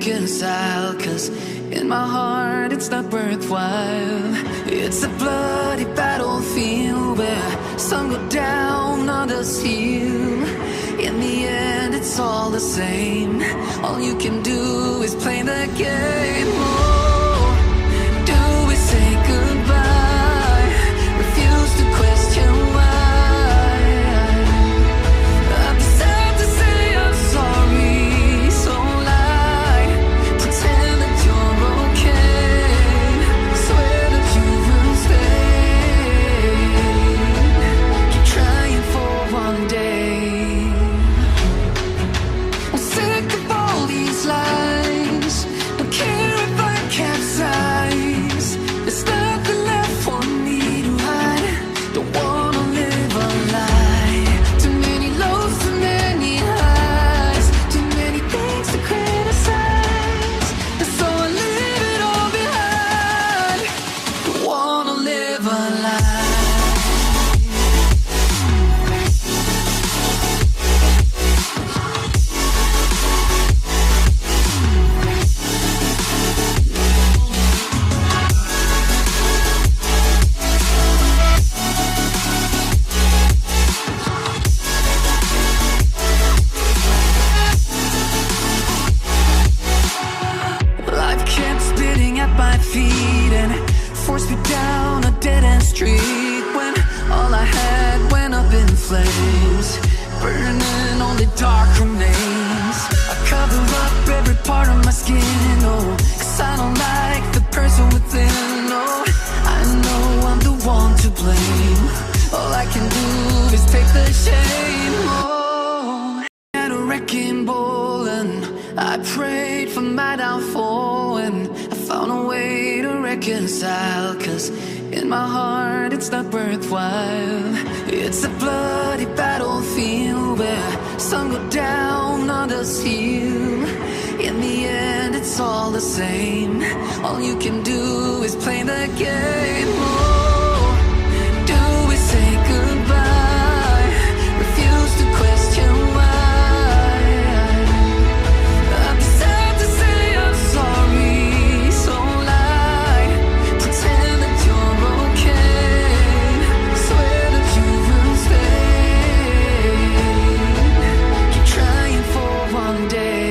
reconcile, 'cause in my heart it's not worthwhile. It's a bloody battlefield where some go down, others heal. In the end it's all the same. All you can do is play the game. Oh, do we say goodbye? Refuse to question why. I'd be sad to say I'm sorry, so lie. Pretend that you're okay. Swear that you will stay. Keep trying for one day. I'm sick of all these lies. Don't care if I capsize. There's nothing left for me to hide. Don't wanna live a lie. Too many lows, too many highs. Too many things to criticize. And so I leave it all behind. Don't wanna live a lie. Life kept spitting at my feet and forced me down a dead-end street when all I had went up in flames, burning only dark remains. I cover up every part of my skin, oh, 'cause I don't like the person within. Oh, I know I'm the one to blame. All I can do is take the shame. Oh, at a wrecking ball and I prayed for my downfall, and I found a way to reconcile, 'cause in my heart it's not worthwhile. It's a bloody battlefield where some go down, others heal. In the end it's all the same. All you can do is play the game. Oh, do we say goodbye? Refuse to question why. I'd be sad to say I'm sorry, so lie. Pretend that you're okay. Swear that you will stay. Keep trying for one day.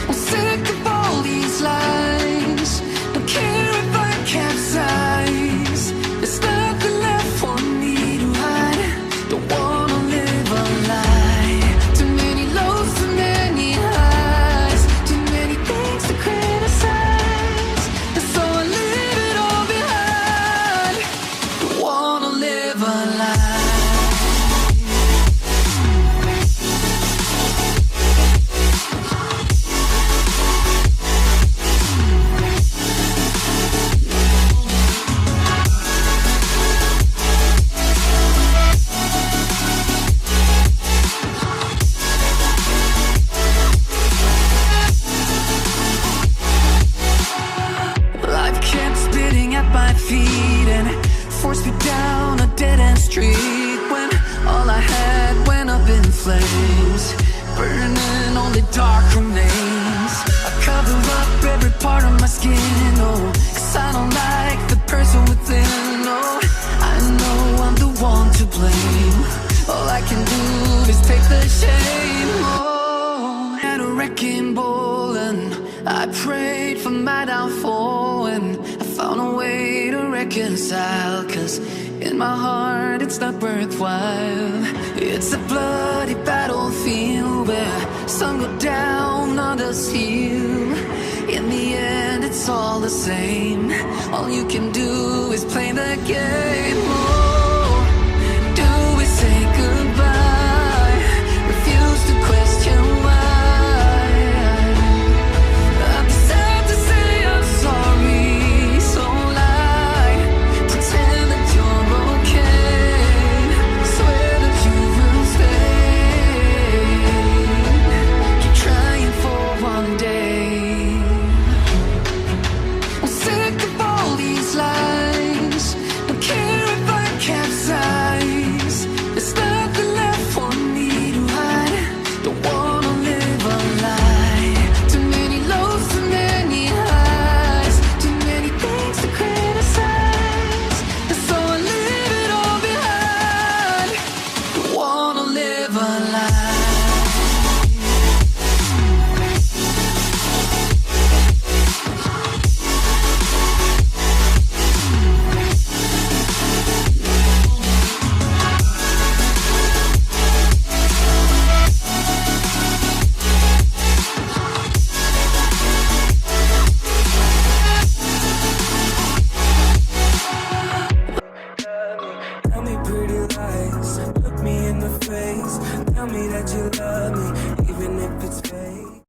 I'm sick of all these lies. Don't care if I capsize. There's nothing left for me to hide. Don't wanna live a lie. Too many lows, too many highs. Too many things to criticize. And so I leave it all behind. Don't wanna live a lie. Life kept spitting at my feet and forced me down a dead-end street when all I had went up in flames, burning only dark remains. I cover up every part of my skin, oh, 'cause I don't like the person within. Oh, I know I'm the one to blame. All I can do is take the shame. Oh, at a wrecking ball and I prayed for my downfall, and I found a way to reconcile, 'cause in my heart it's not worthwhile. It's a bloody battlefield where some go down, others heal. In the end it's all the same. All you can do is play the game.